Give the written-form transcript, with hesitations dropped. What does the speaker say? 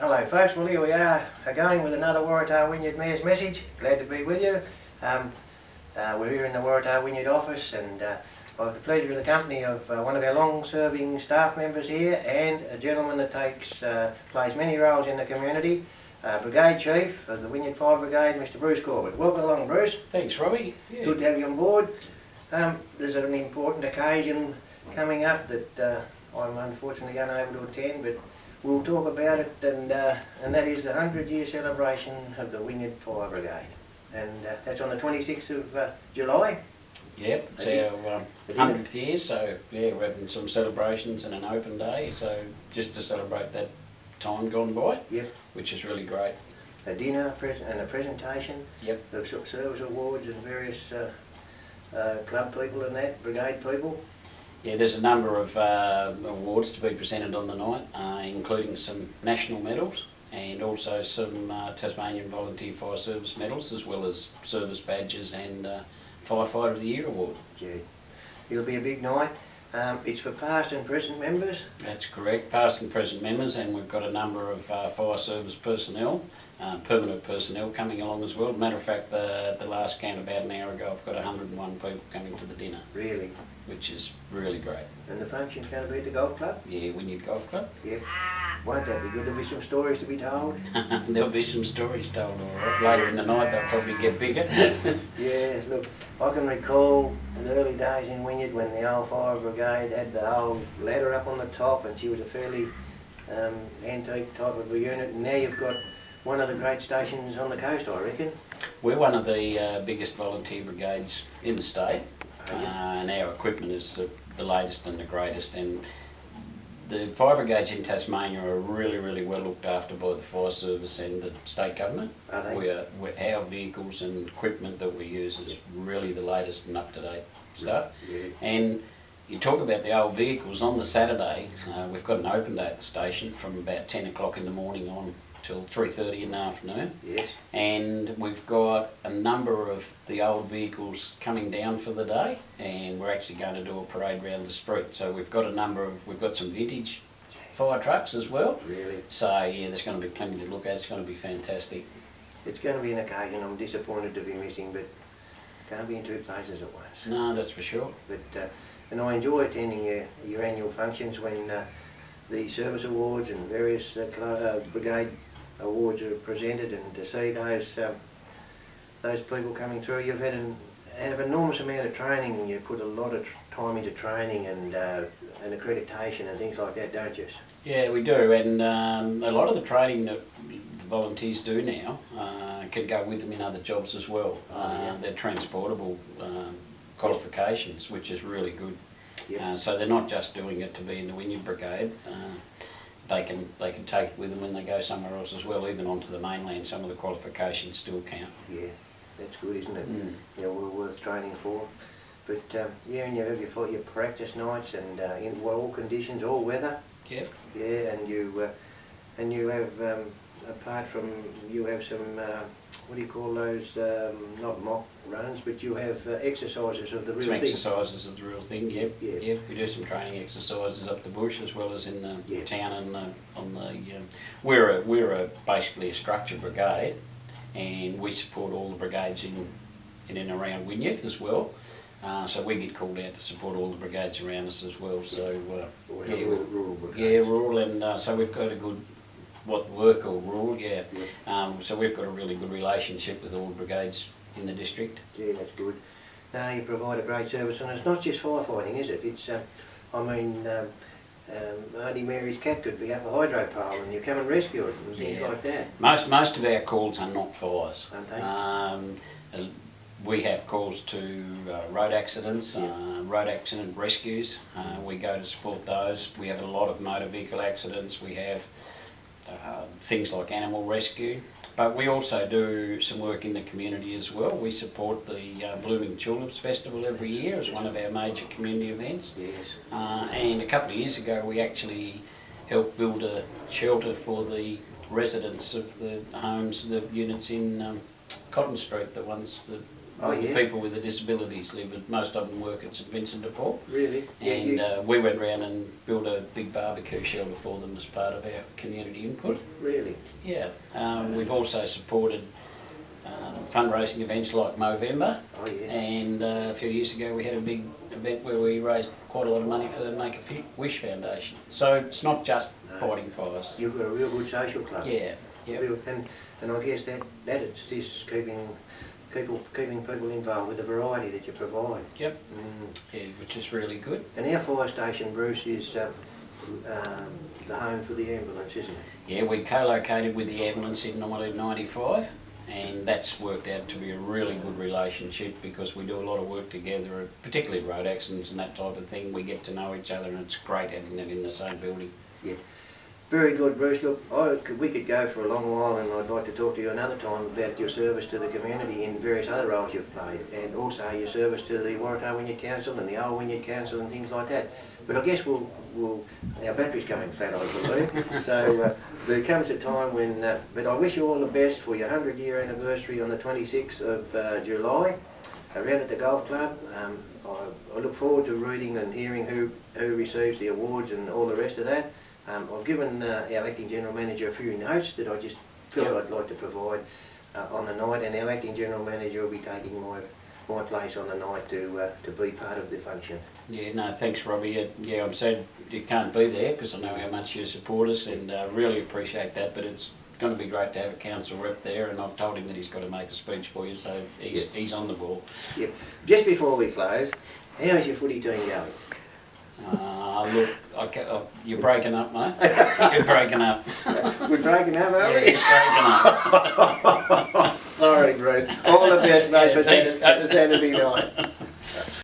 Hello folks, well here we are again with another Waratah-Wynyard Mayor's message. Glad to be with you. We're here in the Waratah-Wynyard office and I've got the pleasure of the company of one of our long-serving staff members here and a gentleman that plays many roles in the community, Brigade Chief of the Wynyard Fire Brigade, Mr Bruce Corbett. Welcome along, Bruce. Thanks, Robbie. Yeah. Good to have you on board. There's an important occasion coming up that I'm unfortunately unable to attend, but we'll talk about it, and that is the 100-year celebration of the Wynyard Fire Brigade. And that's on the 26th of July. Yep, it's our 100th year, so yeah, we're having some celebrations and an open day, so just to celebrate that time gone by, yep, which is really great. A dinner and a presentation, yep, of service awards and various club people and that, brigade people. Yeah, there's a number of awards to be presented on the night, including some national medals and also some Tasmanian Volunteer Fire Service medals, as well as service badges and Firefighter of the Year award. Yeah, it'll be a big night. It's for past and present members. That's correct, past and present members, and we've got a number of fire service personnel, permanent personnel coming along as well. Matter of fact, the last count about an hour ago, I've got 101 people coming to the dinner. Really? Which is really great. And the function's going to be at the golf club? Yeah, Wynyard Golf Club. Yeah. Won't that be good? There'll be some stories to be told. There'll be some stories told, all right. Later in the night, they'll probably get bigger. Yeah, look, I can recall the early days in Wynyard when the old fire brigade had the old ladder up on the top, and she was a fairly antique type of a unit, and now you've got one of the great stations on the coast, I reckon. We're one of the biggest volunteer brigades in the state, and our equipment is the latest and the greatest, and the fire brigades in Tasmania are really, really well looked after by the fire service and the state government. Are they? Our vehicles and equipment that we use is really the latest and up-to-date stuff. Yeah. And you talk about the old vehicles, on the Saturday, we've got an open day at the station from about 10 o'clock in the morning on till 3:30 in the afternoon. Yes. And we've got a number of the old vehicles coming down for the day, and we're actually going to do a parade around the street. So we've got we've got some vintage fire trucks as well. Really? So yeah, there's going to be plenty to look at. It's going to be fantastic. It's going to be an occasion I'm disappointed to be missing, but can't be in two places at once. No, that's for sure. But and I enjoy attending your annual functions when the service awards and various brigade awards are presented, and to see those people coming through. You've had an enormous amount of training, and you put a lot of time into training and accreditation and things like that, don't you? Yeah, we do, and a lot of the training that the volunteers do now can go with them in other jobs as well. Yeah. They're transportable qualifications, which is really good. Yep. So they're not just doing it to be in the Wynyard Brigade. They can take it with them when they go somewhere else as well, even onto the mainland. Some of the qualifications still count. Yeah, that's good, isn't it? Mm. Yeah, well worth training for. But yeah, and you have your practice nights and in all conditions, all weather. Yep. Yeah, and you have apart from you have some what do you call those? Not mock runs, but you have exercises of the real some thing. Exercises of the real thing. Yep. Yeah. Yep. We do some training exercises up the bush as well as in the town and on the. We're basically a structure brigade, and we support all the brigades in and around Wynyard as well. So we get called out to support all the brigades around us as well. So rural brigades. Yeah, rural, and so we've got a good work or rural, yeah. So we've got a really good relationship with all the brigades in the district. Yeah, that's good. No, you provide a great service, and it's not just firefighting, is it? It's, I mean, Auntie Mary's cat could be up a hydro pole and you come and rescue it and things like that. Most of our calls are not fires. Aren't they? We have calls to road accidents, road accident rescues. We go to support those. We have a lot of motor vehicle accidents. We have things like animal rescue. But we also do some work in the community as well. We support the Blooming Tulips Festival every year as one of our major community events. Yes. And a couple of years ago we actually helped build a shelter for the residents of the homes, the units in Cotton Street, the ones that the people with the disabilities live, and most of them work at St Vincent de Paul. Really? And we went round and built a big barbecue shelter for them as part of our community input. Really? Yeah, we've also supported fundraising events like Movember, Oh, yes. and a few years ago we had a big event where we raised quite a lot of money for the Make-A-Wish Foundation. So it's not just fighting fires. You've got a real good social club. Yeah, yeah. And I guess that it's this keeping people involved with the variety that you provide. Yep. Yeah, which is really good. And our fire station, Bruce, is the home for the ambulance, isn't it? Yeah, we co-located with the ambulance in 1995, and that's worked out to be a really good relationship because we do a lot of work together, particularly road accidents and that type of thing. We get to know each other, and it's great having them in the same building. Yeah. Very good, Bruce. Look, we could go for a long while, and I'd like to talk to you another time about your service to the community in various other roles you've played, and also your service to the Waratah-Wynyard Council and the Old Wynyard Council and things like that. But I guess our battery's going flat, I believe. So there comes a time when, but I wish you all the best for your 100-year anniversary on the 26th of July, around at the golf club. I look forward to reading and hearing who receives the awards and all the rest of that. I've given our Acting General Manager a few notes that I just feel I'd like to provide on the night, and our Acting General Manager will be taking my place on the night to be part of the function. Yeah, no, thanks, Robbie. Yeah, I'm sad you can't be there because I know how much you support us, and really appreciate that. But it's going to be great to have a council rep there, and I've told him that he's got to make a speech for you, so he's on the ball. Yeah. Just before we close, how's your footy team going? Look, you're breaking up, mate. You're breaking up. We're breaking up, are we? Yeah, you're breaking up. Sorry, Bruce. All the best, mate, for Saturday night.